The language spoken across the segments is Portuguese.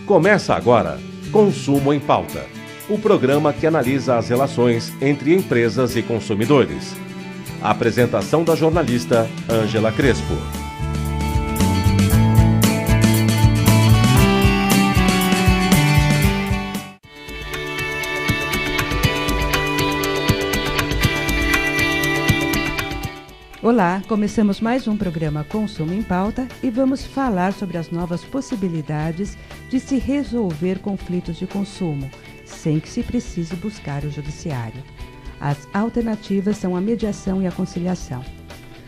Começa agora Consumo em Pauta, o programa que analisa as relações entre empresas e consumidores. A apresentação da jornalista Ângela Crespo. Olá, começamos mais um programa Consumo em Pauta e vamos falar sobre as novas possibilidades de se resolver conflitos de consumo, sem que se precise buscar o judiciário. As alternativas são a mediação e a conciliação.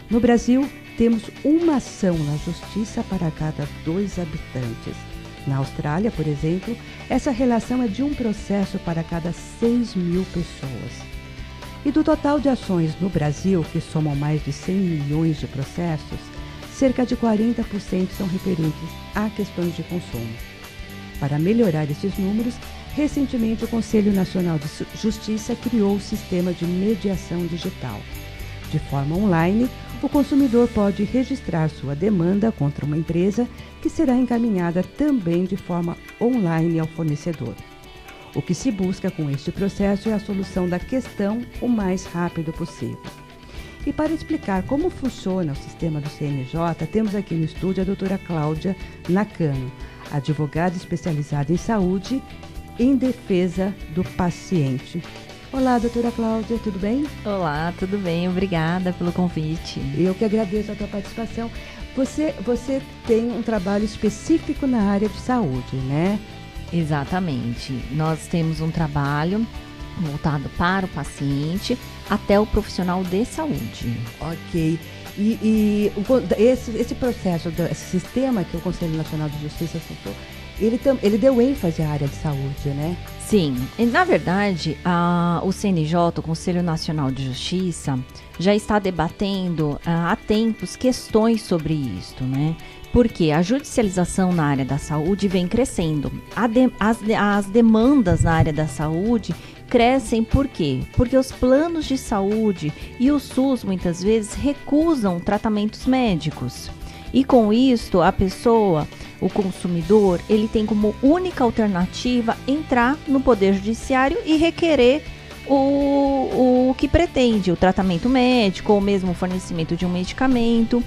No Brasil, temos uma ação na justiça para cada 2 habitantes. Na Austrália, por exemplo, essa relação é de um processo para cada 6.000 pessoas. E do total de ações no Brasil, que somam mais de 100 milhões de processos, cerca de 40% são referentes a questões de consumo. Para melhorar esses números, recentemente o Conselho Nacional de Justiça criou o sistema de mediação digital. De forma online, o consumidor pode registrar sua demanda contra uma empresa que será encaminhada também de forma online ao fornecedor. O que se busca com este processo é a solução da questão o mais rápido possível. E para explicar como funciona o sistema do CNJ, temos aqui no estúdio a doutora Cláudia Nakano, advogada especializada em saúde em defesa do paciente. Olá, doutora Cláudia, tudo bem? Olá, tudo bem, obrigada pelo convite. Eu que agradeço a tua participação. Você tem um trabalho específico na área de saúde, né? Exatamente. Nós temos um trabalho voltado para o paciente até o profissional de saúde. Ok. E esse processo, esse sistema que o Conselho Nacional de Justiça soltou, ele deu ênfase à área de saúde, né? Sim. E, na verdade, o CNJ, o Conselho Nacional de Justiça, já está debatendo há tempos questões sobre isso, né? Porque a judicialização na área da saúde vem crescendo. As demandas na área da saúde crescem por quê? Porque os planos de saúde e o SUS muitas vezes recusam tratamentos médicos. E com isso, a pessoa, o consumidor, ele tem como única alternativa entrar no Poder Judiciário e requerer o que pretende, o tratamento médico ou mesmo o fornecimento de um medicamento.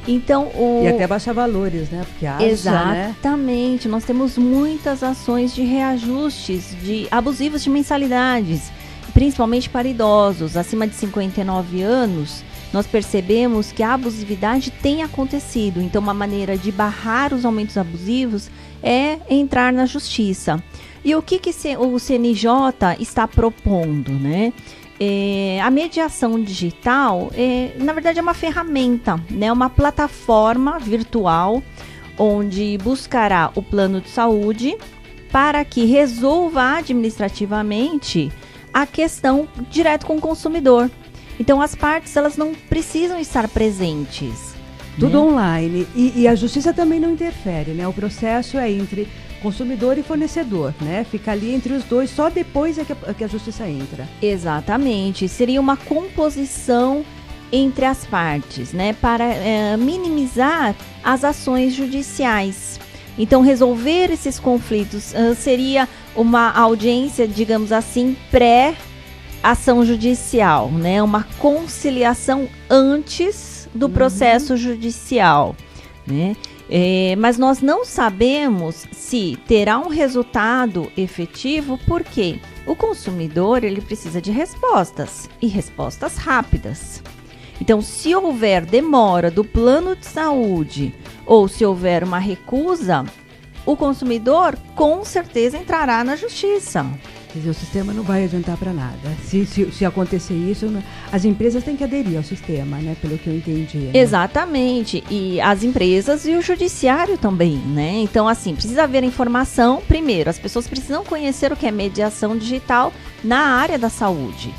Então, E até baixar valores, né? Porque haja, exatamente. Nós temos muitas ações de reajustes abusivos de mensalidades, principalmente para idosos. Acima de 59 anos, nós percebemos que a abusividade tem acontecido. Então, uma maneira de barrar os aumentos abusivos é entrar na justiça. E o que o CNJ está propondo, né? A mediação digital, na verdade, é uma ferramenta, né? Uma plataforma virtual onde buscará o plano de saúde para que resolva administrativamente a questão direto com o consumidor. Então, as partes elas não precisam estar presentes. Tudo online. E a justiça também não interfere, né? O processo é entre consumidor e fornecedor, né? Fica ali entre os dois, só depois é que a justiça entra. Exatamente. Seria uma composição entre as partes, né? Para minimizar as ações judiciais. Então, resolver esses conflitos seria uma audiência, digamos assim, pré-ação judicial, né? Uma conciliação antes do processo judicial, né? Mas nós não sabemos se terá um resultado efetivo, porque o consumidor ele precisa de respostas e respostas rápidas. Então, se houver demora do plano de saúde ou se houver uma recusa, o consumidor com certeza entrará na justiça. Quer dizer, o sistema não vai adiantar para nada. Se acontecer isso, as empresas têm que aderir ao sistema, né? Pelo que eu entendi. Né? Exatamente. E as empresas e o judiciário também, né? Então, assim, precisa haver informação. Primeiro, as pessoas precisam conhecer o que é mediação digital na área da saúde.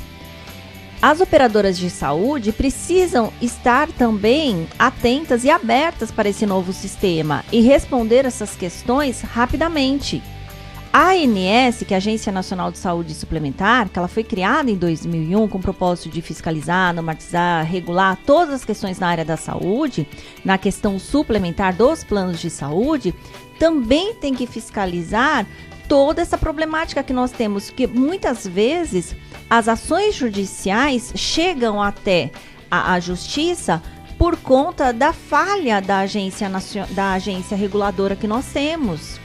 As operadoras de saúde precisam estar também atentas e abertas para esse novo sistema e responder essas questões rapidamente. A ANS, que é a Agência Nacional de Saúde Suplementar, que ela foi criada em 2001 com o propósito de fiscalizar, normatizar, regular todas as questões na área da saúde, na questão suplementar dos planos de saúde, também tem que fiscalizar toda essa problemática que nós temos, que muitas vezes as ações judiciais chegam até a justiça por conta da falha da agência reguladora que nós temos.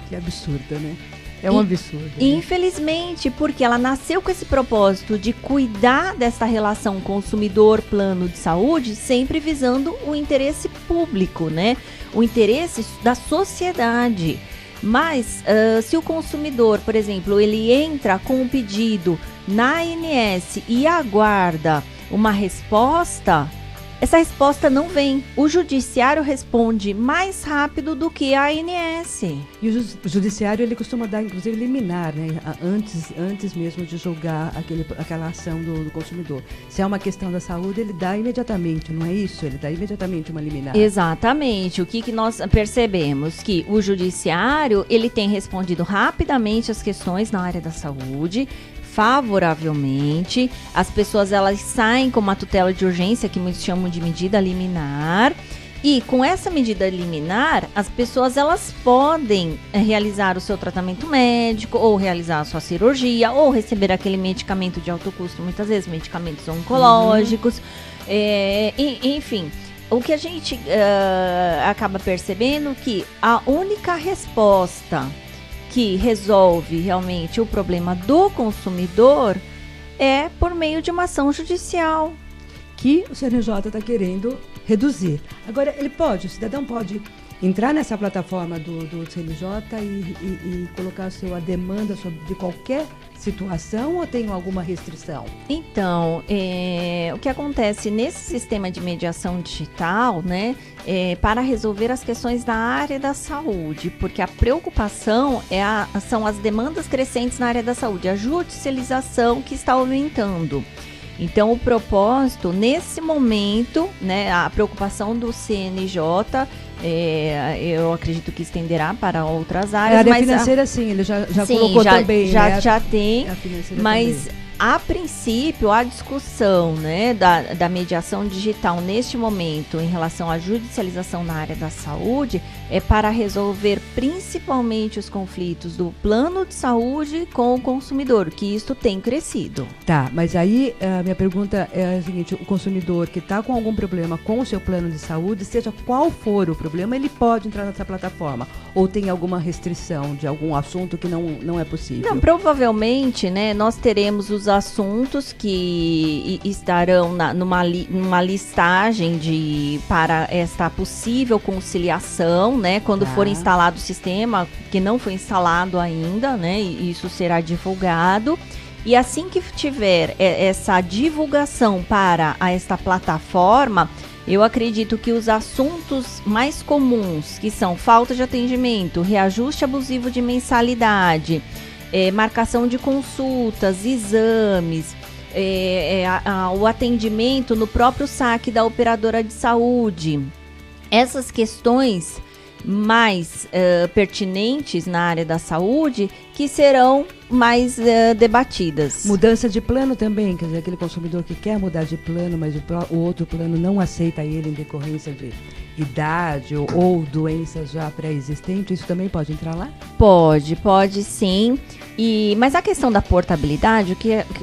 Que absurdo, né? É um absurdo. Né? Infelizmente, porque ela nasceu com esse propósito de cuidar dessa relação consumidor-plano de saúde, sempre visando o interesse público, né? O interesse da sociedade. Mas, se o consumidor, por exemplo, ele entra com um pedido na ANS e aguarda uma resposta, essa resposta não vem. O judiciário responde mais rápido do que a ANS. E o judiciário, ele costuma dar, inclusive, liminar, né? Antes mesmo de julgar aquela ação do consumidor. Se é uma questão da saúde, ele dá imediatamente, não é isso? Ele dá imediatamente uma liminar. Exatamente. O que nós percebemos? Que o judiciário, ele tem respondido rapidamente as questões na área da saúde, favoravelmente. As pessoas, elas saem com uma tutela de urgência, que muitos chamam de medida liminar, e com essa medida liminar, as pessoas, elas podem realizar o seu tratamento médico, ou realizar a sua cirurgia, ou receber aquele medicamento de alto custo, muitas vezes medicamentos oncológicos, enfim. O que a gente acaba percebendo que a única resposta que resolve realmente o problema do consumidor é por meio de uma ação judicial. Que o CNJ está querendo reduzir. Agora, o cidadão pode entrar nessa plataforma do CNJ e colocar a demanda de qualquer situação, ou tem alguma restrição? Então, o que acontece nesse sistema de mediação digital, né, para resolver as questões da área da saúde, porque a preocupação são as demandas crescentes na área da saúde, a judicialização que está aumentando. Então, o propósito, nesse momento, né, a preocupação do CNJ, eu acredito que estenderá para outras áreas. A área financeira, sim, ele já colocou também. Já tem, mas também. A princípio, a discussão, né, da mediação digital neste momento em relação à judicialização na área da saúde é para resolver principalmente os conflitos do plano de saúde com o consumidor, que isto tem crescido. Tá, mas aí a minha pergunta é a seguinte: o consumidor que está com algum problema com o seu plano de saúde, seja qual for o problema, ele pode entrar nessa plataforma? Ou tem alguma restrição de algum assunto que não é possível? Não, provavelmente, né, nós teremos os assuntos que estarão numa listagem para esta possível conciliação, né, quando for instalado o sistema, que não foi instalado ainda, né, e isso será divulgado. E assim que tiver essa divulgação para esta plataforma, eu acredito que os assuntos mais comuns, que são falta de atendimento, reajuste abusivo de mensalidade, marcação de consultas, exames, o atendimento no próprio saque da operadora de saúde. Essas questões mais pertinentes na área da saúde que serão mais debatidas. Mudança de plano também, quer dizer, aquele consumidor que quer mudar de plano, mas o outro plano não aceita ele em decorrência de idade ou doenças já pré-existentes, isso também pode entrar lá? Pode sim. Mas a questão da portabilidade,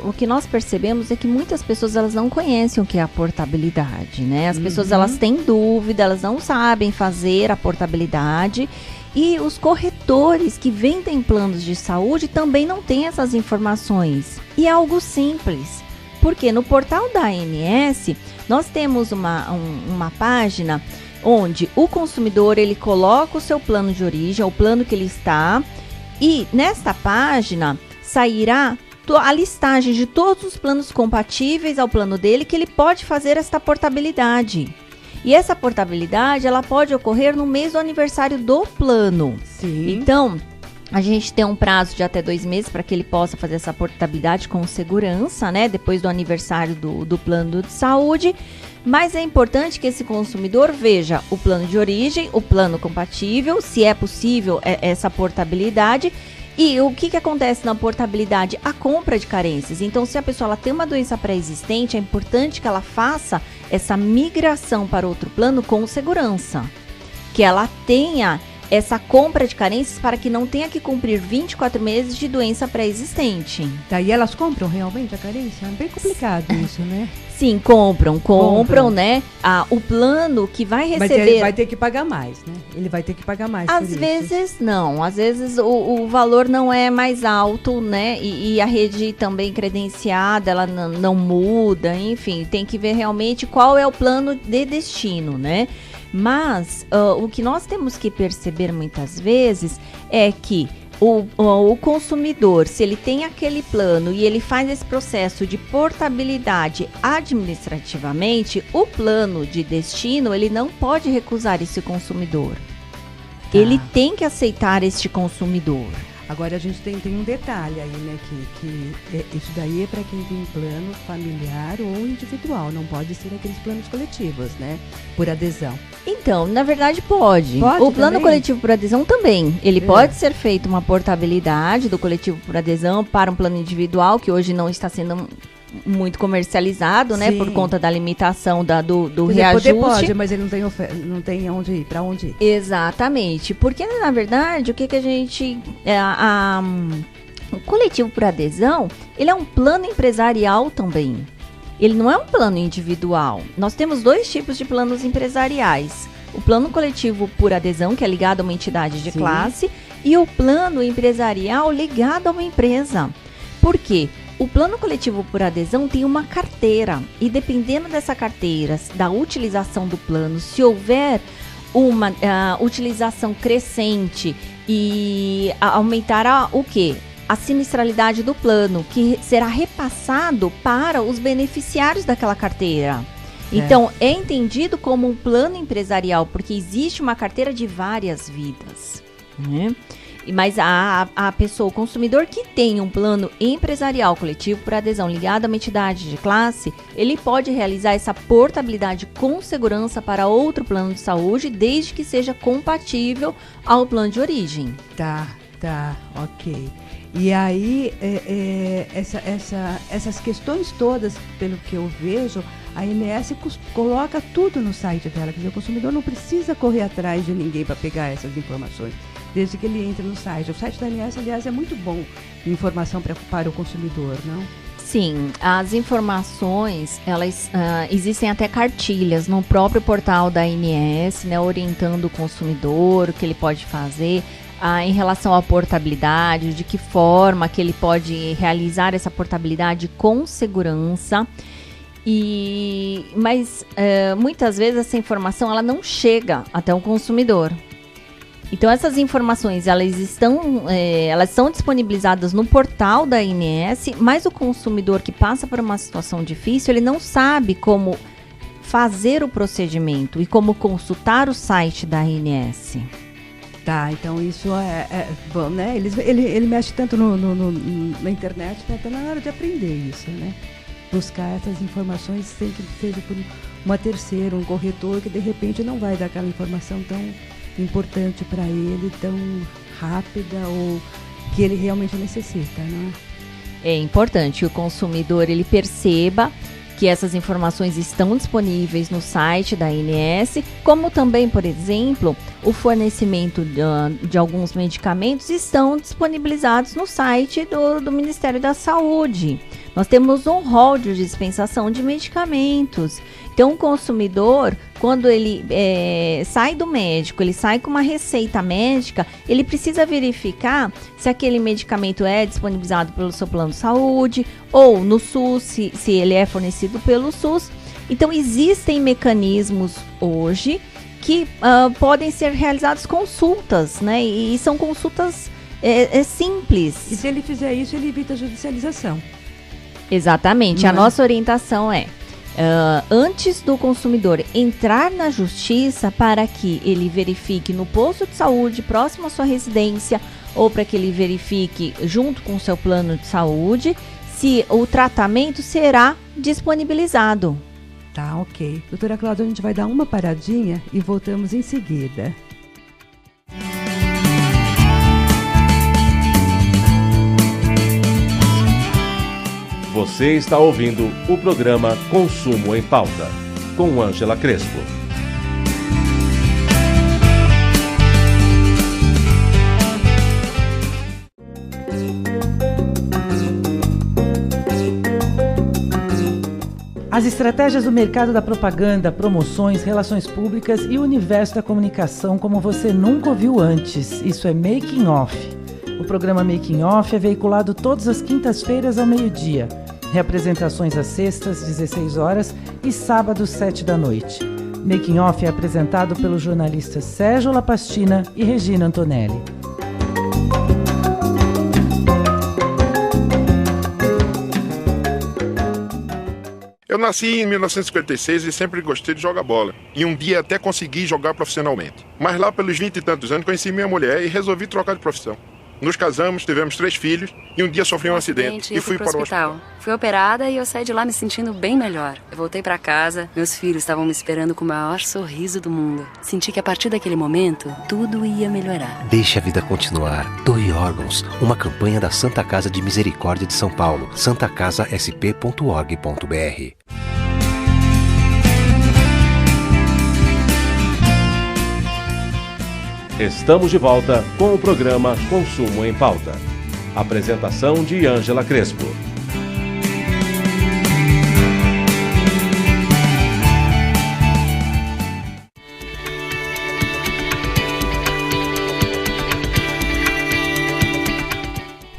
o que nós percebemos é que muitas pessoas, elas não conhecem o que é a portabilidade, né? As pessoas, elas têm dúvida, elas não sabem fazer a portabilidade. E os corretores que vendem planos de saúde também não têm essas informações. E é algo simples, porque no portal da ANS nós temos uma página onde o consumidor, ele coloca o seu plano de origem, o plano que ele está, e nesta página sairá a listagem de todos os planos compatíveis ao plano dele, que ele pode fazer esta portabilidade. E essa portabilidade, ela pode ocorrer no mês do aniversário do plano. Sim. Então, A gente tem um prazo de até 2 meses para que ele possa fazer essa portabilidade com segurança, né? Depois do aniversário do plano de saúde. Mas é importante que esse consumidor veja o plano de origem, o plano compatível, se é possível essa portabilidade. E o que acontece na portabilidade? A compra de carências. Então, se a pessoa ela tem uma doença pré-existente, é importante que ela faça essa migração para outro plano com segurança. Que ela tenha essa compra de carências para que não tenha que cumprir 24 meses de doença pré-existente. Daí elas compram realmente a carência? É bem complicado isso, né? Sim, compram, né? O plano que vai receber... Mas ele vai ter que pagar mais, né? Ele vai ter que pagar mais por isso. Às vezes não, às vezes o valor não é mais alto, né? E a rede também credenciada, ela não muda, enfim, tem que ver realmente qual é o plano de destino, né? Mas o que nós temos que perceber muitas vezes é que o consumidor, se ele tem aquele plano e ele faz esse processo de portabilidade administrativamente, o plano de destino, ele não pode recusar esse consumidor. Tá. Ele tem que aceitar este consumidor. Agora a gente tem um detalhe aí, né, que isso daí é para quem tem plano familiar ou individual, não pode ser aqueles planos coletivos, né, por adesão. Então, na verdade pode. O plano coletivo por adesão também, ele pode ser feito uma portabilidade do coletivo por adesão para um plano individual, que hoje não está sendo muito comercializado, né, por conta da limitação do reajuste. Pode, mas ele não tem onde ir, para onde ir. Exatamente, porque na verdade o que a gente o coletivo por adesão, ele é um plano empresarial também. Ele não é um plano individual. Nós temos 2 tipos de planos empresariais. O plano coletivo por adesão, que é ligado a uma entidade de classe, e o plano empresarial ligado a uma empresa. Por quê? O plano coletivo por adesão tem uma carteira e dependendo dessa carteira, da utilização do plano, se houver uma utilização crescente e aumentará o quê? A sinistralidade do plano, que será repassado para os beneficiários daquela carteira. Então, é entendido como um plano empresarial, porque existe uma carteira de várias vidas, né? Mas a pessoa, o consumidor que tem um plano empresarial coletivo por adesão ligado a uma entidade de classe, ele pode realizar essa portabilidade com segurança para outro plano de saúde, desde que seja compatível ao plano de origem. Tá, ok. E aí, essas questões todas, pelo que eu vejo, a ANS coloca tudo no site dela. Quer dizer, o consumidor não precisa correr atrás de ninguém para pegar essas informações, desde que ele entre no site. O site da ANS, aliás, é muito bom de informação para o consumidor, não? Sim, as informações, elas existem até cartilhas no próprio portal da ANS, né, orientando o consumidor, o que ele pode fazer. Em relação à portabilidade, de que forma que ele pode realizar essa portabilidade com segurança. Mas muitas vezes essa informação ela não chega até o consumidor. Então essas informações elas são disponibilizadas no portal da ANS, mas o consumidor que passa por uma situação difícil, ele não sabe como fazer o procedimento e como consultar o site da ANS. Tá, então isso é bom, né? Ele mexe tanto na internet, né? Tá na hora de aprender isso, né? Buscar essas informações sem que seja por uma terceira, um corretor que de repente não vai dar aquela informação tão importante para ele, tão rápida ou que ele realmente necessita, não é? É importante que o consumidor ele perceba que essas informações estão disponíveis no site da ANS, como também, por exemplo, o fornecimento de alguns medicamentos estão disponibilizados no site do Ministério da Saúde. Nós temos um rol de dispensação de medicamentos. Então, o consumidor, quando ele sai do médico, ele sai com uma receita médica, ele precisa verificar se aquele medicamento é disponibilizado pelo seu plano de saúde ou no SUS, se ele é fornecido pelo SUS. Então, existem mecanismos hoje que podem ser realizadas consultas, né? E são consultas simples. E se ele fizer isso, ele evita a judicialização. Exatamente. A nossa orientação é antes do consumidor entrar na justiça, para que ele verifique no posto de saúde próximo à sua residência ou para que ele verifique junto com o seu plano de saúde se o tratamento será disponibilizado. Tá, ok. Doutora Cláudia, a gente vai dar uma paradinha e voltamos em seguida. Você está ouvindo o programa Consumo em Pauta, com Ângela Crespo. As estratégias do mercado da propaganda, promoções, relações públicas e o universo da comunicação como você nunca ouviu antes. Isso é Making Off. O programa Making Off é veiculado todas as quintas-feiras ao meio-dia. Reapresentações às sextas, 16 horas e sábados, 7 da noite. Making Off é apresentado pelos jornalistas Sérgio Lapastina e Regina Antonelli. Eu nasci em 1956 e sempre gostei de jogar bola. E um dia até consegui jogar profissionalmente. Mas lá pelos 20 e tantos anos conheci minha mulher e resolvi trocar de profissão. Nos casamos, tivemos 3 filhos e um dia sofri um acidente e fui para o hospital. Fui operada e eu saí de lá me sentindo bem melhor. Eu voltei para casa, meus filhos estavam me esperando com o maior sorriso do mundo. Senti que a partir daquele momento, tudo ia melhorar. Deixe a vida continuar. Doe órgãos. Uma campanha da Santa Casa de Misericórdia de São Paulo. santacasasp.org.br. Estamos de volta com o programa Consumo em Pauta. Apresentação de Ângela Crespo.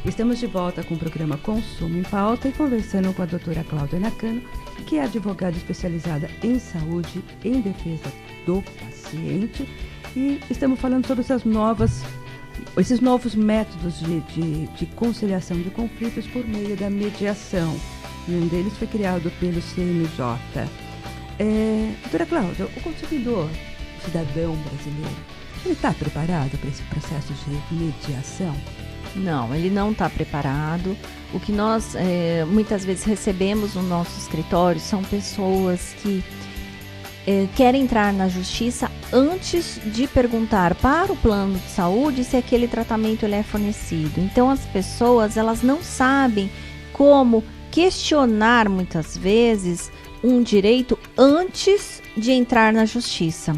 Estamos de volta com o programa Consumo em Pauta e conversando com a doutora Cláudia Nakano, que é advogada especializada em saúde em defesa do paciente. E estamos falando sobre esses novos métodos de conciliação de conflitos por meio da mediação. E um deles foi criado pelo CNJ. Doutora Cláudia, o consumidor, o cidadão brasileiro, ele está preparado para esse processo de mediação? Não, ele não está preparado. O que nós muitas vezes recebemos no nosso escritório são pessoas que querem entrar na justiça antes de perguntar para o plano de saúde se aquele tratamento ele é fornecido. Então as pessoas elas não sabem como questionar muitas vezes um direito antes de entrar na justiça.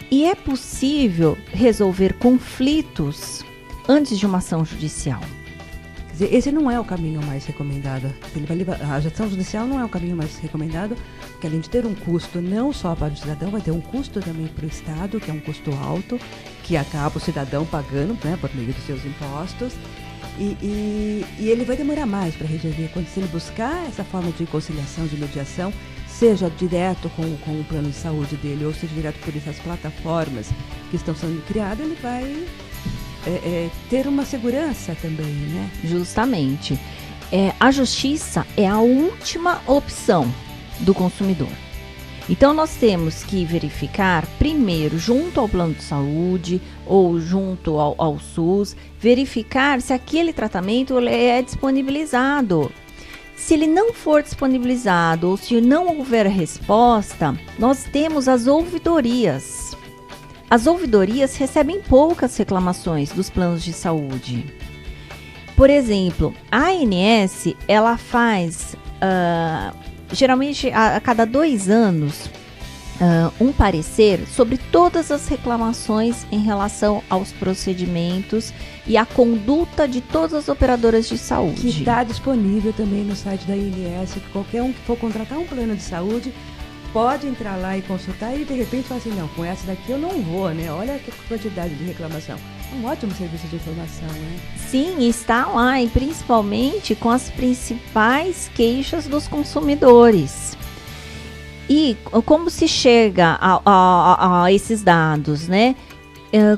E é possível resolver conflitos antes de uma ação judicial. Quer dizer, esse não é o caminho mais recomendado. A ação judicial não é o caminho mais recomendado, porque além de ter um custo não só para o cidadão, vai ter um custo também para o Estado, que é um custo alto, que acaba o cidadão pagando, né, por meio dos seus impostos. E ele vai demorar mais para resolver. Se ele buscar essa forma de conciliação, de mediação, seja direto com o plano de saúde dele, ou seja direto por essas plataformas que estão sendo criadas, ele vai ter uma segurança também, né? Justamente. A justiça é a última opção do consumidor. Então, nós temos que verificar primeiro, junto ao plano de saúde ou junto ao SUS, verificar se aquele tratamento é disponibilizado. Se ele não for disponibilizado ou se não houver resposta, nós temos as ouvidorias. As ouvidorias recebem poucas reclamações dos planos de saúde. Por exemplo, a ANS, ela faz, geralmente a cada 2 anos, um parecer sobre todas as reclamações em relação aos procedimentos e a conduta de todas as operadoras de saúde. Que está disponível também no site da ANS, que qualquer um que for contratar um plano de saúde pode entrar lá e consultar e de repente falar assim, não, com essa daqui eu não vou, né? Olha que quantidade de reclamação. É um ótimo serviço de informação, né? Sim, está lá, e principalmente com as principais queixas dos consumidores. E como se chega a esses dados, né?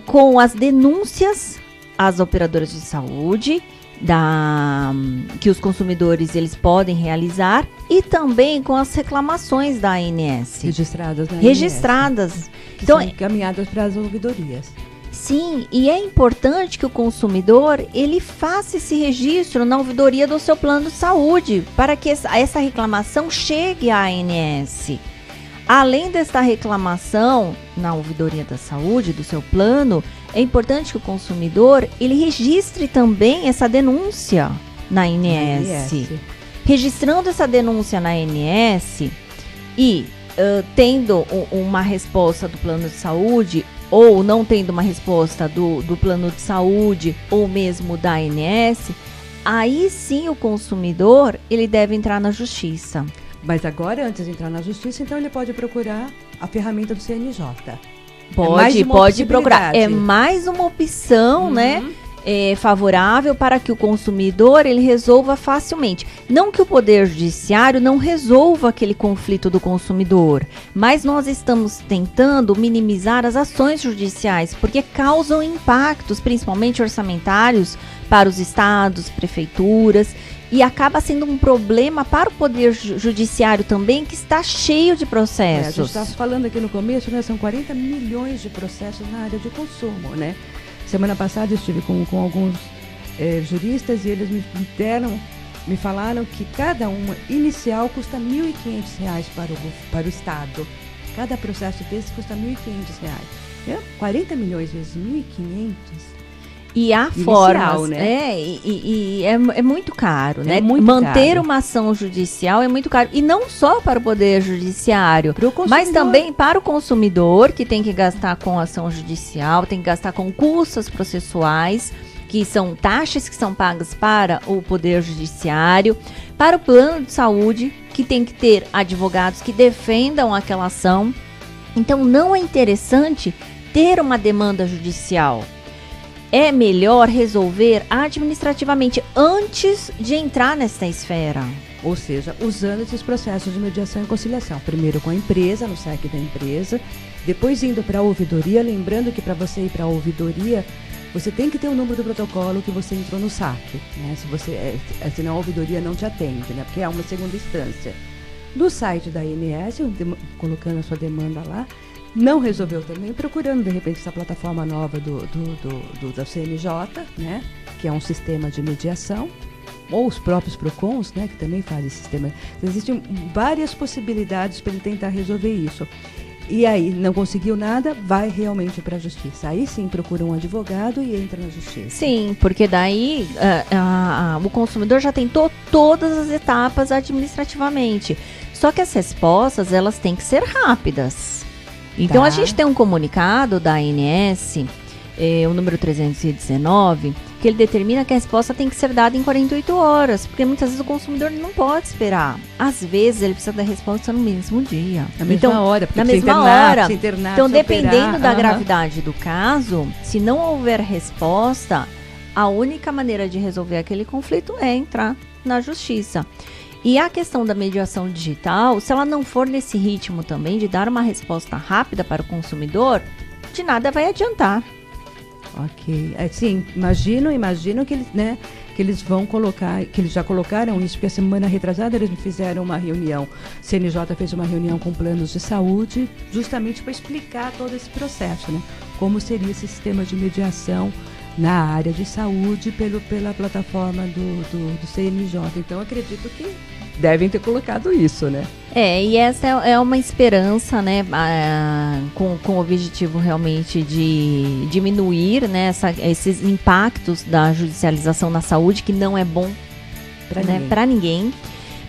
Com as denúncias às operadoras de saúde, que os consumidores eles podem realizar, e também com as reclamações da ANS. Registradas na ANS. Registradas. Que então, são encaminhadas para as ouvidorias. Sim, e é importante que o consumidor ele faça esse registro na ouvidoria do seu plano de saúde para que essa reclamação chegue à ANS. Além desta reclamação na ouvidoria da saúde do seu plano, é importante que o consumidor ele registre também essa denúncia na ANS. Registrando essa denúncia na ANS e tendo uma resposta do plano de saúde ou não tendo uma resposta do plano de saúde ou mesmo da ANS, aí sim o consumidor ele deve entrar na justiça. Mas agora, antes de entrar na justiça, então ele pode procurar a ferramenta do CNJ. Pode procurar. É mais uma opção, né? Favorável para que o consumidor ele resolva facilmente. Não que o Poder Judiciário não resolva aquele conflito do consumidor, mas nós estamos tentando minimizar as ações judiciais, porque causam impactos, principalmente orçamentários, para os estados, prefeituras, e acaba sendo um problema para o Poder Judiciário também, que está cheio de processos. A gente está falando aqui no começo, né? São 40 milhões de processos na área de consumo, né? Semana passada eu estive com alguns juristas e eles me falaram que cada uma inicial custa R$ 1.500 para o Estado. Cada processo desse custa R$ 1.500. 40 milhões vezes 1.500. E há formas, né? É muito caro, né? Manter uma ação judicial é muito caro. E não só para o Poder Judiciário, mas também para o consumidor, que tem que gastar com ação judicial, tem que gastar com custas processuais, que são taxas que são pagas para o Poder Judiciário, para o plano de saúde, que tem que ter advogados que defendam aquela ação. Então, não é interessante ter uma demanda judicial. É melhor resolver administrativamente antes de entrar nessa esfera. Ou seja, usando esses processos de mediação e conciliação. Primeiro com a empresa, no SEC da empresa, depois indo para a ouvidoria. Lembrando que para você ir para a ouvidoria, você tem que ter o número do protocolo que você entrou no SAC. Né? Senão a ouvidoria não te atende, né? Porque é uma segunda instância. No site da ANS, colocando a sua demanda lá, não resolveu também, procurando de repente essa plataforma nova da CNJ, né, que é um sistema de mediação, ou os próprios PROCONs, né, que também fazem esse sistema. Existem várias possibilidades para ele tentar resolver isso. E aí, não conseguiu nada, vai realmente para a justiça. Aí sim, procura um advogado e entra na justiça. Sim, porque daí o consumidor já tentou todas as etapas administrativamente. Só que as respostas, elas têm que ser rápidas. Então, a gente tem um comunicado da ANS, o número 319, que ele determina que a resposta tem que ser dada em 48 horas, porque muitas vezes o consumidor não pode esperar. Às vezes, ele precisa da resposta no mesmo dia. Na mesma hora. Na mesma hora. Então, dependendo da gravidade do caso, se não houver resposta, a única maneira de resolver aquele conflito é entrar na justiça. E a questão da mediação digital, se ela não for nesse ritmo também de dar uma resposta rápida para o consumidor, de nada vai adiantar. Ok. Sim, imagino que eles, né, que eles vão colocar, que eles já colocaram isso, porque a semana retrasada eles fizeram uma reunião, o CNJ fez uma reunião com planos de saúde, justamente para explicar todo esse processo, né? Como seria esse sistema de mediação na área de saúde pela plataforma do CNJ. Então, acredito que devem ter colocado isso, né? E essa é uma esperança, né, com o objetivo realmente de diminuir, né, esses impactos da judicialização na saúde, que não é bom para ninguém.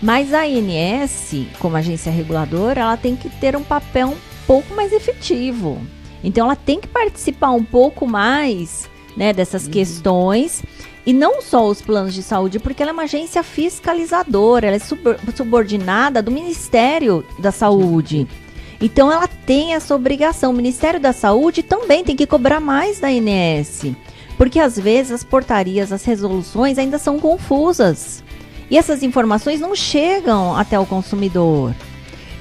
Mas a ANS, como agência reguladora, ela tem que ter um papel um pouco mais efetivo. Então, ela tem que participar um pouco mais, né, dessas questões, e não só os planos de saúde, porque ela é uma agência fiscalizadora, ela é subordinada do Ministério da Saúde. Então, ela tem essa obrigação. O Ministério da Saúde também tem que cobrar mais da ANS, porque às vezes as portarias, as resoluções ainda são confusas, e essas informações não chegam até o consumidor.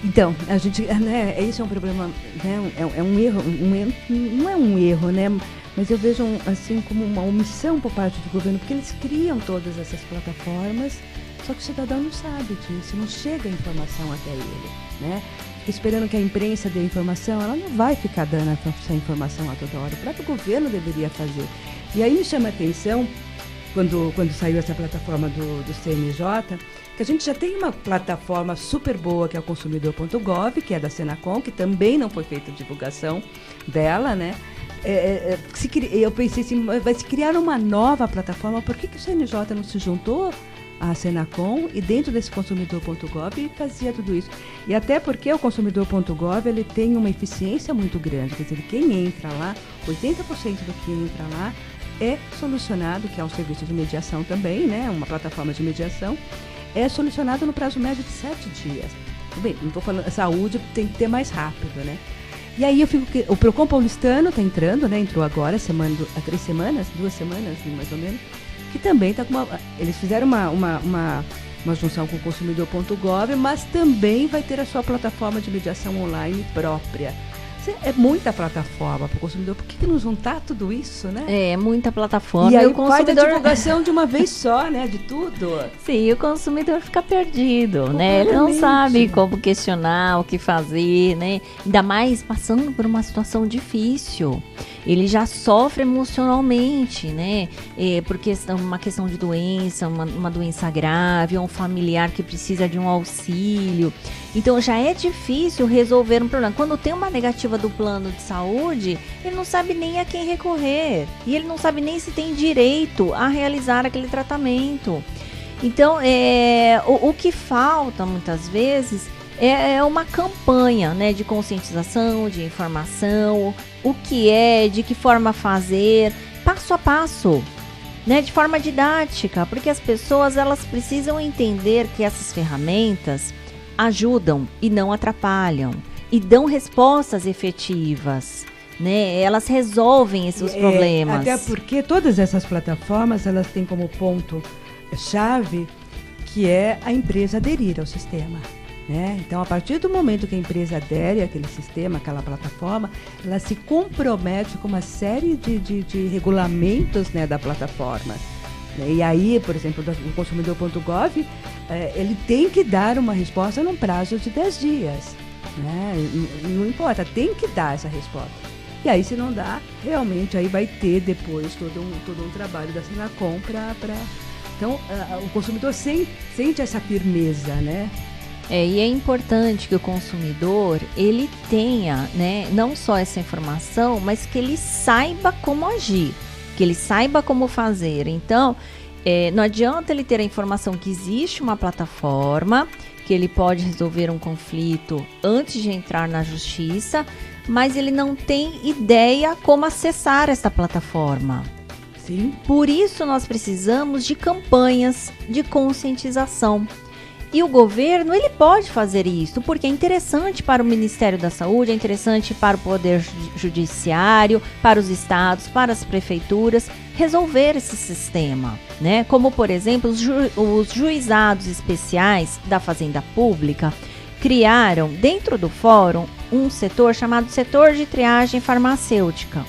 Então, a gente, né, esse é um problema, né, é um erro, não é um erro, né? Mas eu vejo assim como uma omissão por parte do governo, porque eles criam todas essas plataformas, só que o cidadão não sabe disso, não chega a informação até ele, né? esperando que a imprensa dê informação, ela não vai ficar dando essa informação a toda hora. O próprio governo deveria fazer. E aí me chama a atenção, quando saiu essa plataforma do CNJ, que a gente já tem uma plataforma super boa, que é o consumidor.gov, que é da Senacom, que também não foi feita divulgação dela, né? Eu pensei assim, vai se criar uma nova plataforma, por que o CNJ não se juntou à Senacom e dentro desse consumidor.gov fazia tudo isso? E até porque o consumidor.gov ele tem uma eficiência muito grande, quer dizer, quem entra lá, 80% do que entra lá é solucionado, que é um serviço de mediação também, né? Uma plataforma de mediação, é solucionado no prazo médio de 7 dias. Tudo bem, não estou falando, saúde tem que ter mais rápido, né? E aí o Procon paulistano está entrando, né? Entrou agora, há 3 semanas, 2 semanas, mais ou menos, que também está com eles fizeram uma junção com o consumidor.gov, mas também vai ter a sua plataforma de mediação online própria. É muita plataforma para o consumidor. Por que não juntar tudo isso, né? É muita plataforma. E aí o consumidor... faz a divulgação de uma vez só, né? De tudo. Sim, o consumidor fica perdido, né? Ele não sabe como questionar, o que fazer, né? Ainda mais passando por uma situação difícil. Ele já sofre emocionalmente, né? Porque é uma questão de doença, uma doença grave, ou um familiar que precisa de um auxílio. Então já é difícil resolver um problema. Quando tem uma negativa do plano de saúde, ele não sabe nem a quem recorrer. E ele não sabe nem se tem direito a realizar aquele tratamento. Então, o que falta muitas vezes é uma campanha, né, de conscientização, de informação, o que de que forma fazer, passo a passo, né, de forma didática, porque as pessoas elas precisam entender que essas ferramentas ajudam e não atrapalham e dão respostas efetivas, né? Elas resolvem esses problemas. Até porque todas essas plataformas elas têm como ponto chave que é a empresa aderir ao sistema, né? Então, a partir do momento que a empresa adere àquele sistema, àquela plataforma, ela se compromete com uma série de regulamentos, né, da plataforma. E aí, por exemplo, o consumidor.gov, ele tem que dar uma resposta num prazo de 10 dias. Né? Não importa, tem que dar essa resposta. E aí, se não dá, realmente aí vai ter depois todo um trabalho da Senacom para... Então, o consumidor sente essa firmeza, né? E é importante que o consumidor, ele tenha, né, não só essa informação, mas que ele saiba como agir, que ele saiba como fazer. Então, não adianta ele ter a informação que existe uma plataforma, que ele pode resolver um conflito antes de entrar na justiça, mas ele não tem ideia como acessar essa plataforma. Sim. Por isso nós precisamos de campanhas de conscientização. E o governo, ele pode fazer isso, porque é interessante para o Ministério da Saúde, é interessante para o Poder Judiciário, para os estados, para as prefeituras, resolver esse sistema, né? Como, por exemplo, os juizados especiais da Fazenda Pública criaram, dentro do fórum, um setor chamado setor de triagem farmacêutica.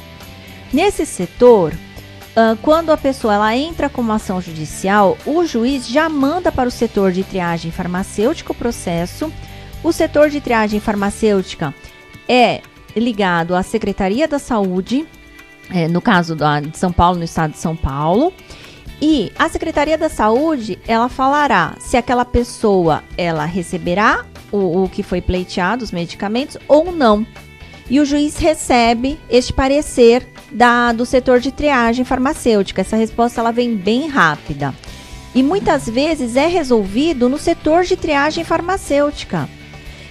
Nesse setor... quando a pessoa ela entra com uma ação judicial, o juiz já manda para o setor de triagem farmacêutica o processo. O setor de triagem farmacêutica é ligado à Secretaria da Saúde, no caso de São Paulo, no estado de São Paulo. E a Secretaria da Saúde, ela falará se aquela pessoa ela receberá o que foi pleiteado, os medicamentos, ou não. E o juiz recebe este parecer do setor de triagem farmacêutica. Essa resposta ela vem bem rápida. E muitas vezes é resolvido no setor de triagem farmacêutica.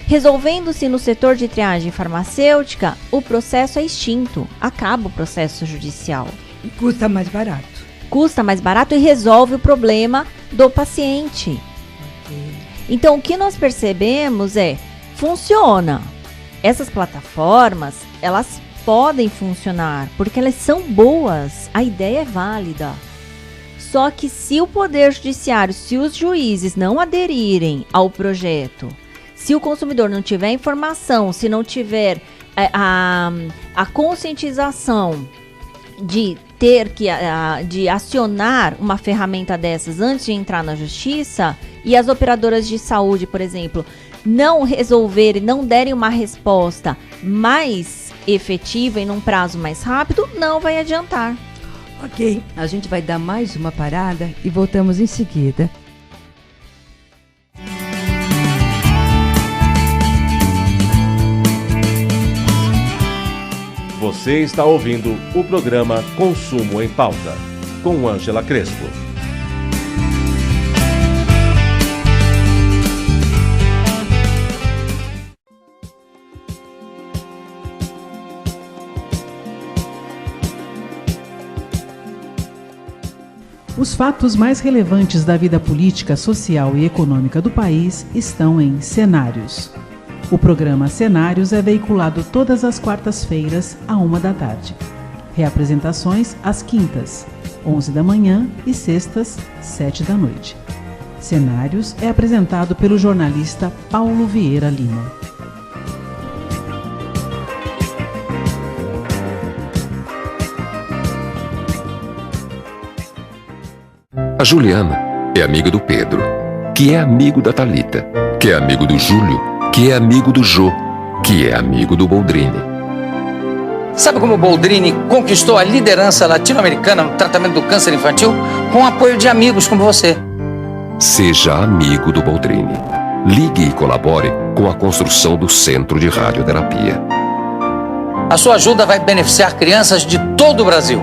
Resolvendo-se no setor de triagem farmacêutica, o processo é extinto. Acaba o processo judicial. E custa mais barato. Custa mais barato e resolve o problema do paciente. Okay. Então, o que nós percebemos funciona. Essas plataformas, elas podem funcionar, porque elas são boas, a ideia é válida. Só que se o Poder Judiciário, se os juízes não aderirem ao projeto, se o consumidor não tiver informação, se não tiver a conscientização de ter de acionar uma ferramenta dessas antes de entrar na justiça, e as operadoras de saúde, por exemplo, não resolverem, não derem uma resposta mais efetiva e num prazo mais rápido, não vai adiantar. Ok, a gente vai dar mais uma parada e voltamos em seguida. Você está ouvindo o programa Consumo em Pauta, com Ângela Crespo. Os fatos mais relevantes da vida política, social e econômica do país estão em Cenários. O programa Cenários é veiculado todas as quartas-feiras, à 13h. Reapresentações às quintas, 11h e sextas, 19h. Cenários é apresentado pelo jornalista Paulo Vieira Lima. A Juliana é amiga do Pedro, que é amigo da Thalita, que é amigo do Júlio, que é amigo do Jô, que é amigo do Boldrini. Sabe como o Boldrini conquistou a liderança latino-americana no tratamento do câncer infantil? Com o apoio de amigos como você. Seja amigo do Boldrini. Ligue e colabore com a construção do Centro de Radioterapia. A sua ajuda vai beneficiar crianças de todo o Brasil.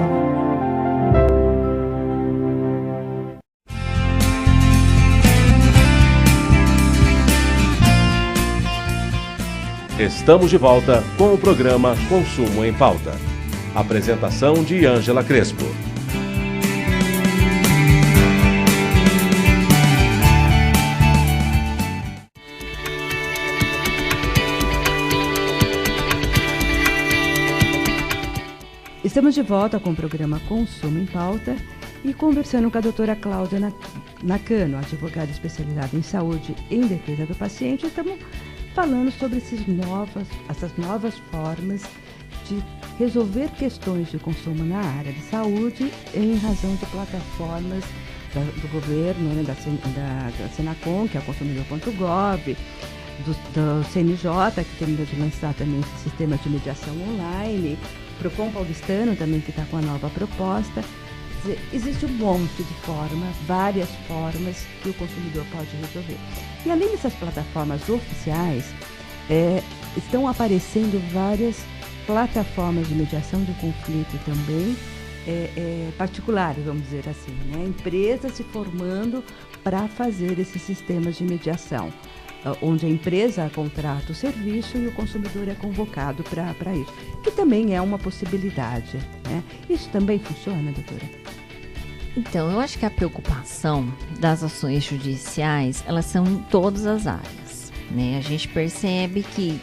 Estamos de volta com o programa Consumo em Pauta. Apresentação de Ângela Crespo. Estamos de volta com o programa Consumo em Pauta e conversando com a doutora Cláudia Nakano, advogada especializada em saúde em defesa do paciente. Estamos falando sobre essas novas formas de resolver questões de consumo na área de saúde em razão de plataformas do governo, né, da Senacom, que é o consumidor.gov, do CNJ, que terminou de lançar também esse sistema de mediação online, Procon Paulistano também, que está com a nova proposta. Quer dizer, existe um monte de formas, várias formas que o consumidor pode resolver. E além dessas plataformas oficiais, estão aparecendo várias plataformas de mediação de conflito também, particulares, vamos dizer assim, né? Empresas se formando para fazer esses sistemas de mediação, onde a empresa contrata o serviço e o consumidor é convocado para isso, que também é uma possibilidade, né? Isso também funciona, doutora? Então, eu acho que a preocupação das ações judiciais, elas são em todas as áreas, né? A gente percebe que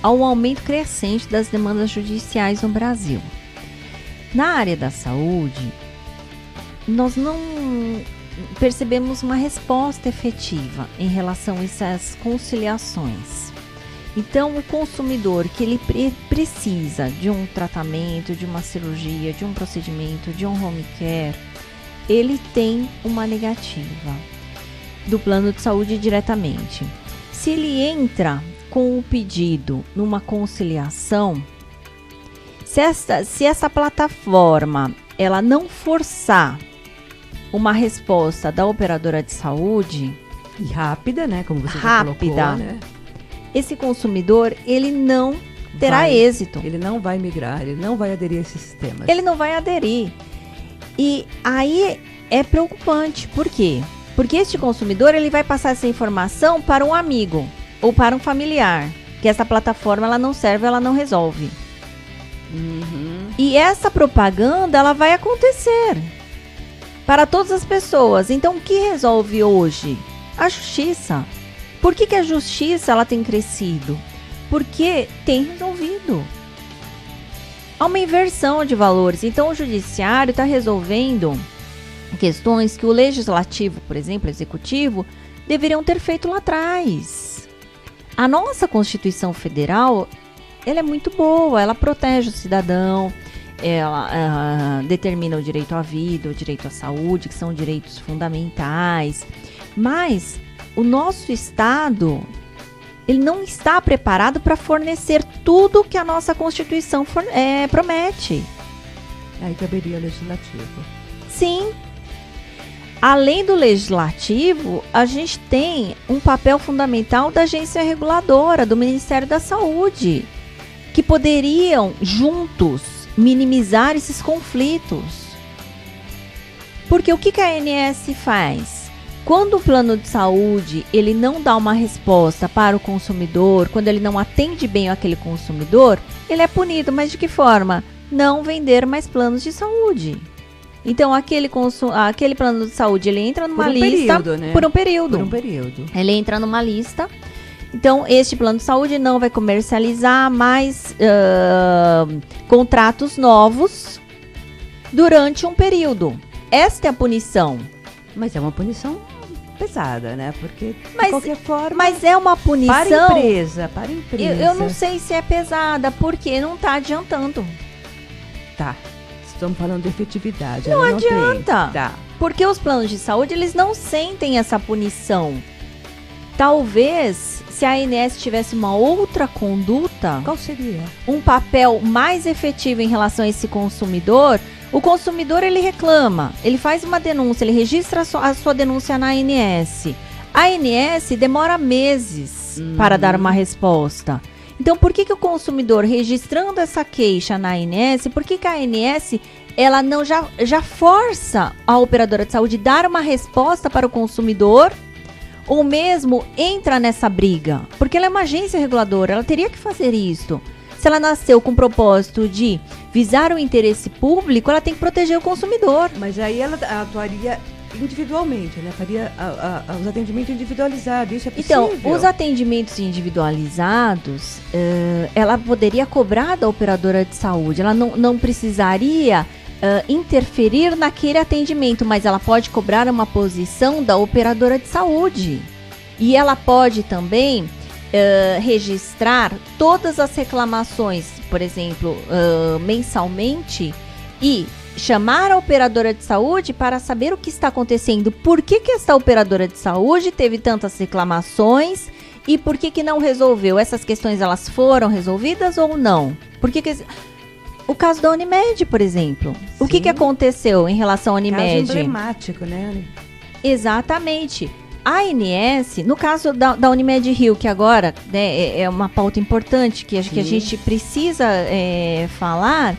há um aumento crescente das demandas judiciais no Brasil. Na área da saúde, nós não percebemos uma resposta efetiva em relação a essas conciliações. Então, o consumidor que ele precisa de um tratamento, de uma cirurgia, de um procedimento, de um home care, ele tem uma negativa do plano de saúde diretamente. Se ele entra com o pedido numa conciliação, se essa plataforma ela não forçar uma resposta da operadora de saúde e rápida, né, como você já colocou, né? Esse consumidor, ele não terá êxito. Ele não vai migrar, ele não vai aderir a esses sistemas. Ele não vai aderir. E aí é preocupante. Por quê? Porque este consumidor, ele vai passar essa informação para um amigo ou para um familiar, que essa plataforma ela não serve, ela não resolve. E essa propaganda, ela vai acontecer para todas as pessoas. Então, o que resolve hoje? A justiça. Por que a justiça ela tem crescido? Porque tem resolvido. Há uma inversão de valores. Então, o judiciário está resolvendo questões que o legislativo, por exemplo, o executivo, deveriam ter feito lá atrás. A nossa Constituição Federal, ela é muito boa, ela protege o cidadão, ela determina o direito à vida, o direito à saúde, que são direitos fundamentais, mas o nosso Estado, ele não está preparado para fornecer tudo que a nossa Constituição promete. Aí caberia o legislativo. Sim. Além do legislativo, a gente tem um papel fundamental da agência reguladora, do Ministério da Saúde, que poderiam, juntos, minimizar esses conflitos. Porque o que a ANS faz? Quando o plano de saúde ele não dá uma resposta para o consumidor, quando ele não atende bem aquele consumidor, ele é punido. Mas de que forma? Não vender mais planos de saúde. Então, aquele plano de saúde, ele entra numa lista por um período. Ele entra numa lista. Então, este plano de saúde não vai comercializar mais contratos novos durante um período. Esta é a punição. Mas é uma punição pesada, né? Porque, de qualquer forma... Mas é uma punição... Para empresa. Eu não sei se é pesada, porque não está adiantando. Tá. Estamos falando de efetividade. Não adianta. Tá. Porque os planos de saúde, eles não sentem essa punição. Talvez, se a ANS tivesse uma outra conduta... Qual seria? Um papel mais efetivo em relação a esse consumidor... O consumidor, ele reclama, ele faz uma denúncia, ele registra a sua denúncia na ANS. A ANS demora meses para dar uma resposta. Então, por que o consumidor, registrando essa queixa na ANS, por que a ANS ela não já força a operadora de saúde dar uma resposta para o consumidor, ou mesmo entra nessa briga? Porque ela é uma agência reguladora, ela teria que fazer isso. Se ela nasceu com o propósito de visar o interesse público, ela tem que proteger o consumidor. Mas aí ela atuaria individualmente, né? Faria os atendimentos individualizados, isso é possível? Então, os atendimentos individualizados, ela poderia cobrar da operadora de saúde. Ela não precisaria interferir naquele atendimento, mas ela pode cobrar uma posição da operadora de saúde. E ela pode também... registrar todas as reclamações, por exemplo, mensalmente, e chamar a operadora de saúde para saber o que está acontecendo, por que essa operadora de saúde teve tantas reclamações e por que não resolveu. Essas questões, elas foram resolvidas ou não? O caso da Unimed, por exemplo. Sim. O que aconteceu em relação à Unimed? Caso emblemático, né? Exatamente. A ANS, no caso da Unimed Rio, que agora, né, é uma pauta importante que a gente precisa falar,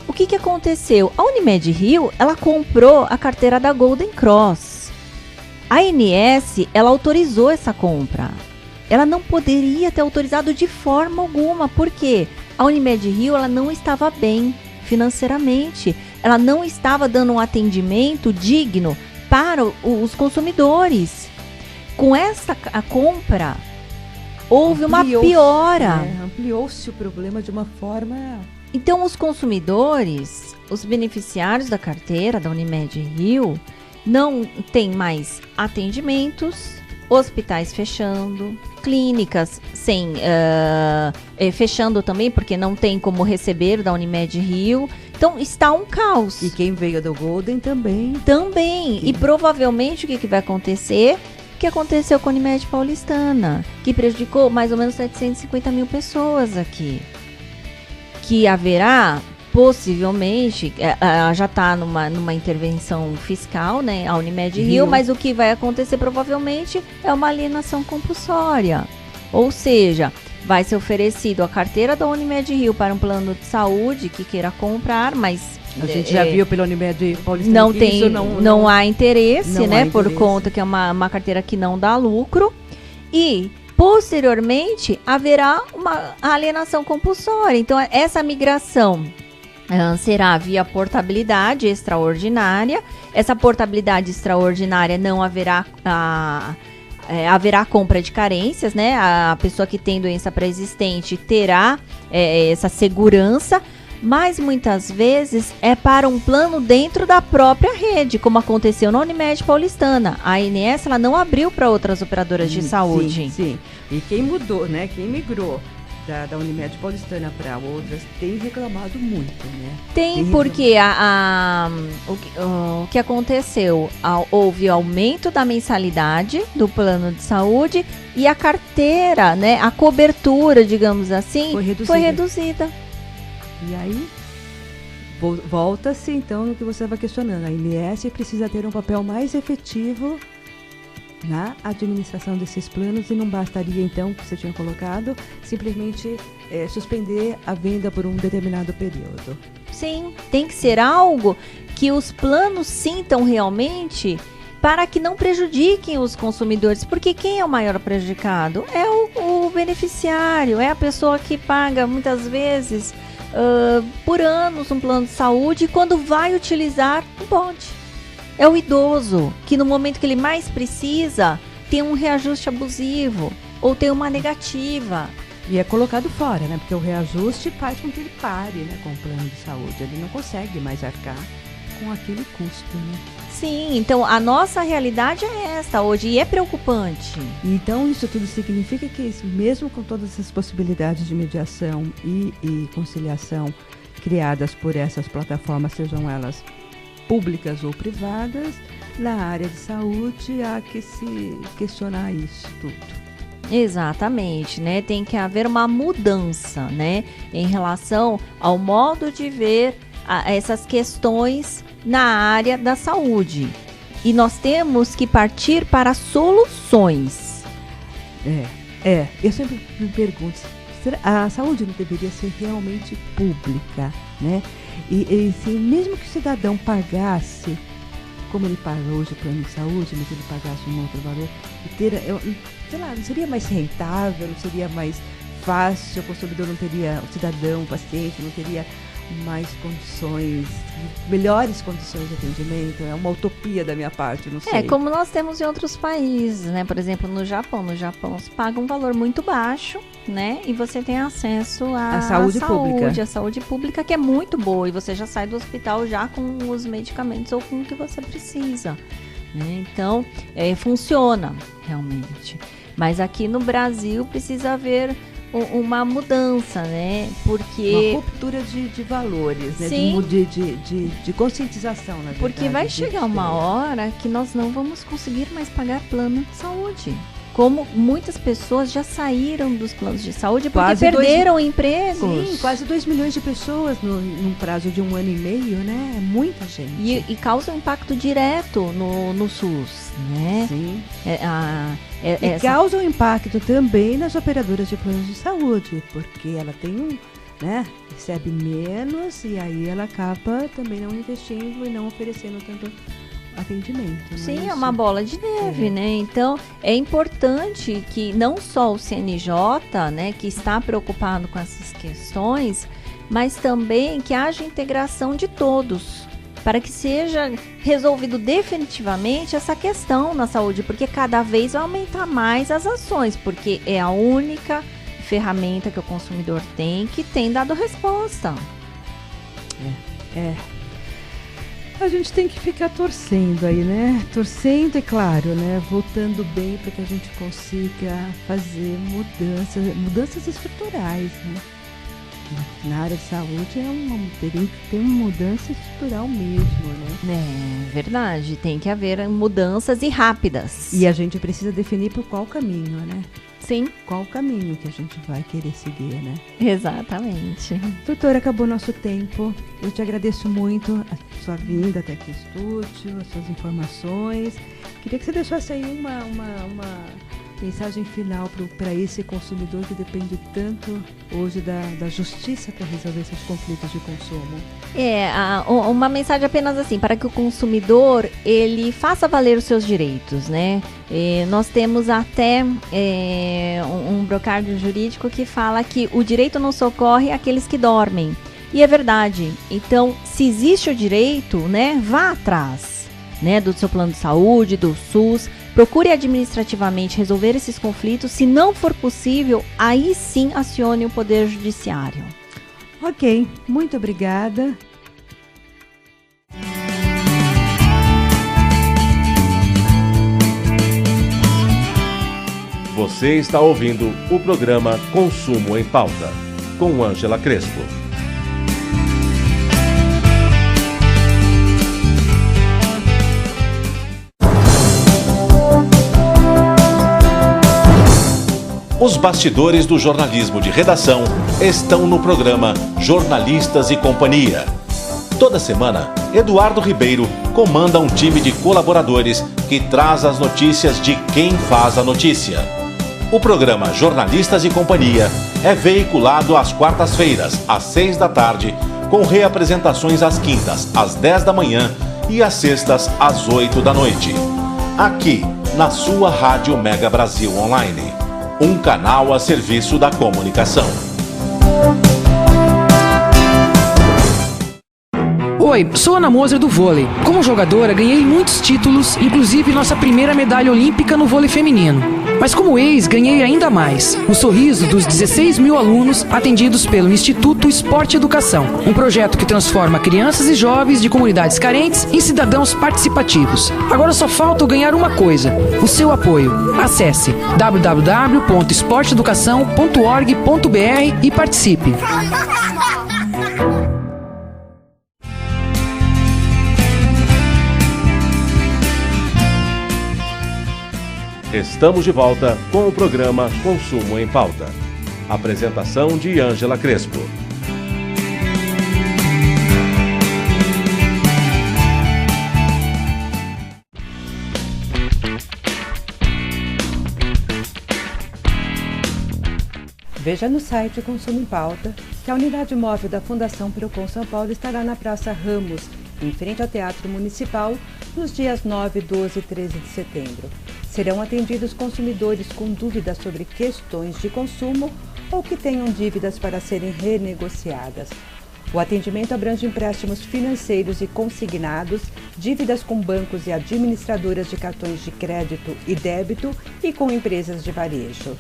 o que aconteceu? A Unimed Rio, ela comprou a carteira da Golden Cross. A ANS, ela autorizou essa compra. Ela não poderia ter autorizado de forma alguma, porque a Unimed Rio, ela não estava bem financeiramente. Ela não estava dando um atendimento digno para os consumidores. Com a compra, houve uma piora. Ampliou-se o problema de uma forma... Então, os consumidores, os beneficiários da carteira da Unimed Rio, não têm mais atendimentos, hospitais fechando, clínicas fechando também, porque não tem como receber da Unimed Rio. Então, está um caos. E quem veio do Golden também. E provavelmente o que vai acontecer? O que aconteceu com a Unimed Paulistana, que prejudicou mais ou menos 750 mil pessoas aqui. Que haverá, possivelmente, já está numa intervenção fiscal, né, a Unimed Rio, mas o que vai acontecer provavelmente é uma alienação compulsória. Ou seja, vai ser oferecido a carteira da Unimed Rio para um plano de saúde que queira comprar, mas a gente já viu pela Unimed Paulistana não há interesse, né? Por conta que é uma carteira que não dá lucro. E posteriormente haverá uma alienação compulsória. Então, essa migração será via portabilidade extraordinária. Essa portabilidade extraordinária não haverá haverá compra de carências, né? A pessoa que tem doença pré-existente terá essa segurança, mas muitas vezes é para um plano dentro da própria rede, como aconteceu na Unimed Paulistana. A ANS, ela não abriu para outras operadoras de saúde. Sim. E quem mudou, né? Quem migrou da Unimed Paulistana para outras tem reclamado muito, né? Tem porque o que aconteceu? Houve aumento da mensalidade do plano de saúde e a carteira, né? A cobertura, digamos assim, foi reduzida. E aí, volta-se então no que você estava questionando. A ANS precisa ter um papel mais efetivo na administração desses planos e não bastaria então, que você tinha colocado, simplesmente suspender a venda por um determinado período. Sim, tem que ser algo que os planos sintam realmente para que não prejudiquem os consumidores, porque quem é o maior prejudicado? É o beneficiário, é a pessoa que paga muitas vezes por anos um plano de saúde e quando vai utilizar, não pode. É o idoso, que no momento que ele mais precisa, tem um reajuste abusivo ou tem uma negativa. E é colocado fora, né? Porque o reajuste faz com que ele pare, né, com o plano de saúde. Ele não consegue mais arcar com aquele custo, né? Sim, então a nossa realidade é esta hoje e é preocupante. Então isso tudo significa que mesmo com todas essas possibilidades de mediação e conciliação criadas por essas plataformas, sejam elas públicas ou privadas, na área de saúde há que se questionar isso tudo. Exatamente, né? Tem que haver uma mudança, né? Em relação ao modo de ver essas questões na área da saúde. E nós temos que partir para soluções. Eu sempre me pergunto, a saúde não deveria ser realmente pública, né? E se mesmo que o cidadão pagasse, como ele paga hoje o plano de saúde, mas ele pagasse um outro valor, não seria mais rentável, não seria mais fácil, o consumidor não teria, o cidadão, o paciente, não teria mais condições, melhores condições de atendimento. É uma utopia da minha parte, não sei. É como nós temos em outros países, né? Por exemplo, no Japão se paga um valor muito baixo, né? E você tem acesso à saúde pública. A saúde pública, que é muito boa, e você já sai do hospital já com os medicamentos ou com o que você precisa, né? Então, funciona realmente. Mas aqui no Brasil precisa haver uma mudança, né? Porque uma ruptura de valores, né? Sim. De conscientização, na verdade. Porque vai chegar uma hora que nós não vamos conseguir mais pagar plano de saúde. Como muitas pessoas já saíram dos planos de saúde porque perderam empregos. Sim, quase 2 milhões de pessoas num prazo de 1 ano e meio, né? É muita gente. E causa um impacto direto no SUS, né? Sim. E causa um impacto também nas operadoras de planos de saúde, porque ela tem recebe menos e aí ela acaba também não investindo e não oferecendo tanto atendimento. Sim, é uma bola de neve, né? Então, é importante que não só o CNJ, né, que está preocupado com essas questões, mas também que haja integração de todos, para que seja resolvido definitivamente essa questão na saúde, porque cada vez vai aumentar mais as ações, porque é a única ferramenta que o consumidor tem que tem dado resposta. A gente tem que ficar torcendo aí, né? Torcendo, é claro, né? Votando bem para que a gente consiga fazer mudanças estruturais, né? Na área de saúde teria que ter uma mudança estrutural mesmo, né? É verdade, tem que haver mudanças e rápidas. E a gente precisa definir por qual caminho, né? Sim. Qual o caminho que a gente vai querer seguir, né? Exatamente. Doutora, acabou nosso tempo. Eu te agradeço muito a sua vinda até aqui no estúdio, as suas informações. Queria que você deixasse aí uma mensagem final para esse consumidor que depende tanto hoje da justiça para resolver esses conflitos de consumo. Uma mensagem apenas assim, para que o consumidor ele faça valer os seus direitos, né? Nós temos até um brocádio jurídico que fala que o direito não socorre aqueles que dormem. E é verdade. Então, se existe o direito, né, vá atrás, né, do seu plano de saúde, do SUS. Procure administrativamente resolver esses conflitos. Se não for possível, aí sim acione o Poder Judiciário. Ok, muito obrigada. Você está ouvindo o programa Consumo em Pauta, com Ângela Crespo. Os bastidores do jornalismo de redação estão no programa Jornalistas e Companhia. Toda semana, Eduardo Ribeiro comanda um time de colaboradores que traz as notícias de quem faz a notícia. O programa Jornalistas e Companhia é veiculado às quartas-feiras, às 6 da tarde, com reapresentações às quintas, às 10 da manhã e às sextas, às 8 da noite. Aqui, na sua Rádio Mega Brasil Online. Um canal a serviço da comunicação. Oi, sou Ana Moser do vôlei. Como jogadora, ganhei muitos títulos, inclusive nossa primeira medalha olímpica no vôlei feminino. Mas como ex, ganhei ainda mais. O sorriso dos 16 mil alunos atendidos pelo Instituto Esporte Educação. Um projeto que transforma crianças e jovens de comunidades carentes em cidadãos participativos. Agora só falta eu ganhar uma coisa: o seu apoio. Acesse www.esporteeducação.org.br e participe. Estamos de volta com o programa Consumo em Pauta. Apresentação de Ângela Crespo. Veja no site Consumo em Pauta que a unidade móvel da Fundação Procon São Paulo estará na Praça Ramos, em frente ao Teatro Municipal, nos dias 9, 12 e 13 de setembro. Serão atendidos consumidores com dúvidas sobre questões de consumo ou que tenham dívidas para serem renegociadas. O atendimento abrange empréstimos financeiros e consignados, dívidas com bancos e administradoras de cartões de crédito e débito e com empresas de varejo.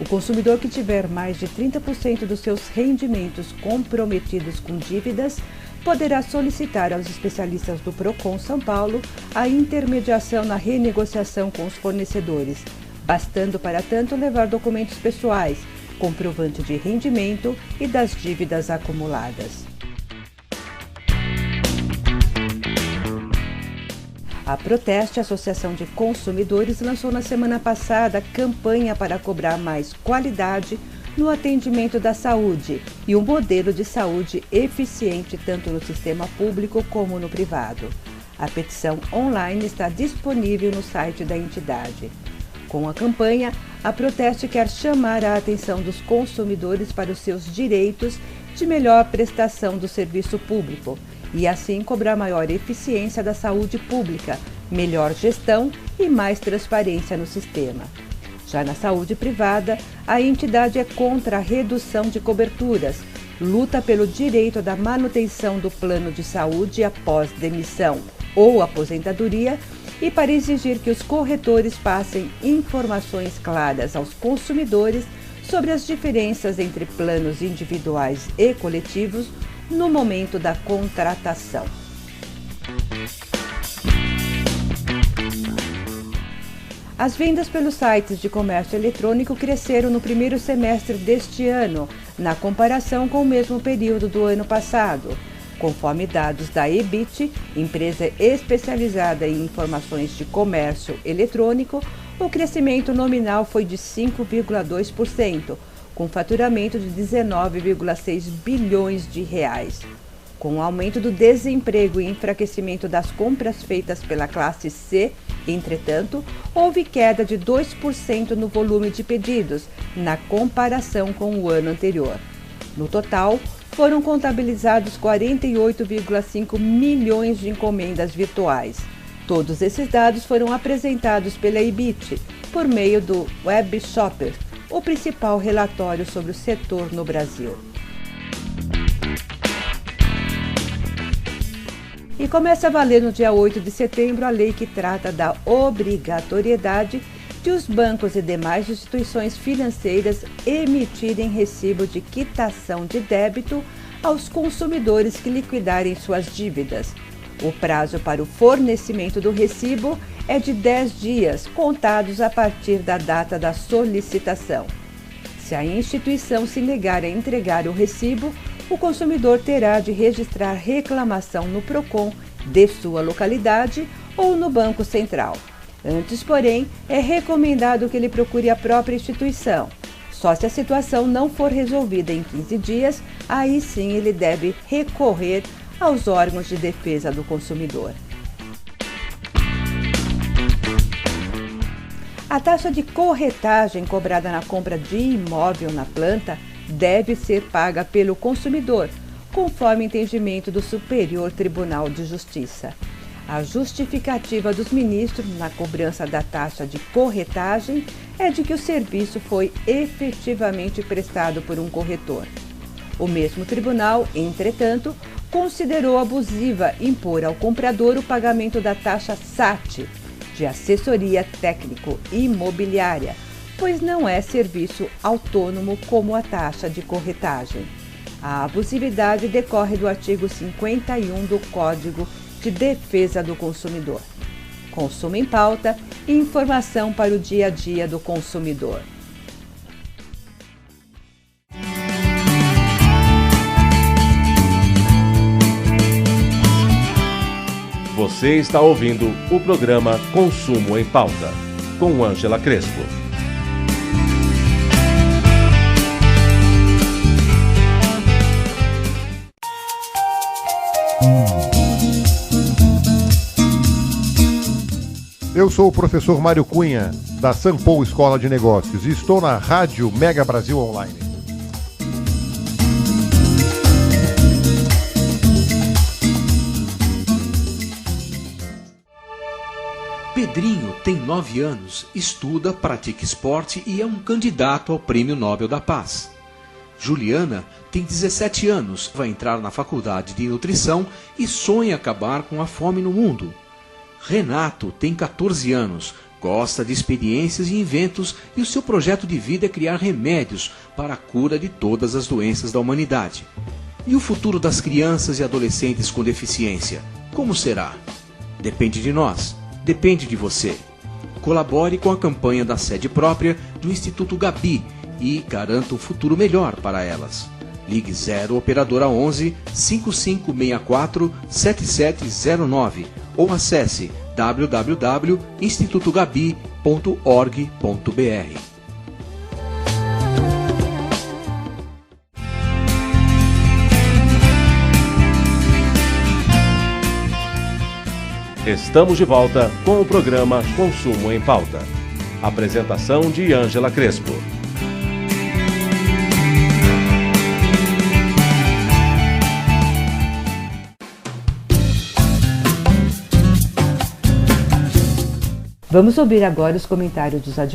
O consumidor que tiver mais de 30% dos seus rendimentos comprometidos com dívidas poderá solicitar aos especialistas do Procon São Paulo a intermediação na renegociação com os fornecedores, bastando para tanto levar documentos pessoais, comprovante de rendimento e das dívidas acumuladas. A Proteste, Associação de Consumidores, lançou na semana passada a campanha para cobrar mais qualidade no atendimento da saúde e um modelo de saúde eficiente tanto no sistema público como no privado. A petição online está disponível no site da entidade. Com a campanha, a Proteste quer chamar a atenção dos consumidores para os seus direitos de melhor prestação do serviço público e assim cobrar maior eficiência da saúde pública, melhor gestão e mais transparência no sistema. Já na saúde privada, a entidade é contra a redução de coberturas, luta pelo direito da manutenção do plano de saúde após demissão ou aposentadoria e para exigir que os corretores passem informações claras aos consumidores sobre as diferenças entre planos individuais e coletivos no momento da contratação. As vendas pelos sites de comércio eletrônico cresceram no primeiro semestre deste ano, na comparação com o mesmo período do ano passado. Conforme dados da Ebit, empresa especializada em informações de comércio eletrônico, o crescimento nominal foi de 5,2%, com faturamento de 19,6 bilhões de reais. Com o aumento do desemprego e enfraquecimento das compras feitas pela classe C, entretanto, houve queda de 2% no volume de pedidos, na comparação com o ano anterior. No total, foram contabilizados 48,5 milhões de encomendas virtuais. Todos esses dados foram apresentados pela Ebit, por meio do Web Shopper, o principal relatório sobre o setor no Brasil. E começa a valer no dia 8 de setembro a lei que trata da obrigatoriedade de os bancos e demais instituições financeiras emitirem recibo de quitação de débito aos consumidores que liquidarem suas dívidas. O prazo para o fornecimento do recibo é de 10 dias, contados a partir da data da solicitação. Se a instituição se negar a entregar o recibo, o consumidor terá de registrar reclamação no PROCON de sua localidade ou no Banco Central. Antes, porém, é recomendado que ele procure a própria instituição. Só se a situação não for resolvida em 15 dias, aí sim ele deve recorrer aos órgãos de defesa do consumidor. A taxa de corretagem cobrada na compra de imóvel na planta deve ser paga pelo consumidor, conforme entendimento do Superior Tribunal de Justiça. A justificativa dos ministros na cobrança da taxa de corretagem é de que o serviço foi efetivamente prestado por um corretor. O mesmo tribunal, entretanto, considerou abusiva impor ao comprador o pagamento da taxa SAT, de assessoria técnico-imobiliária, pois não é serviço autônomo como a taxa de corretagem. A abusividade decorre do artigo 51 do Código de Defesa do Consumidor. Consumo em Pauta e informação para o dia a dia do consumidor. Você está ouvindo o programa Consumo em Pauta, com Ângela Crespo. Eu sou o professor Mário Cunha, da Sampo Escola de Negócios, e estou na Rádio Mega Brasil Online. Pedrinho tem 9 anos, estuda, pratica esporte e é um candidato ao Prêmio Nobel da Paz. Juliana tem 17 anos, vai entrar na faculdade de nutrição e sonha acabar com a fome no mundo. Renato tem 14 anos, gosta de experiências e inventos e o seu projeto de vida é criar remédios para a cura de todas as doenças da humanidade. E o futuro das crianças e adolescentes com deficiência? Como será? Depende de nós, depende de você. Colabore com a campanha da sede própria do Instituto Gabi e garanta um futuro melhor para elas. Ligue 0 Operadora 11 5564 7709 ou acesse www.institutogabi.org.br. Estamos de volta com o programa Consumo em Pauta. Apresentação de Ângela Crespo. Vamos ouvir agora os comentários dos advogados.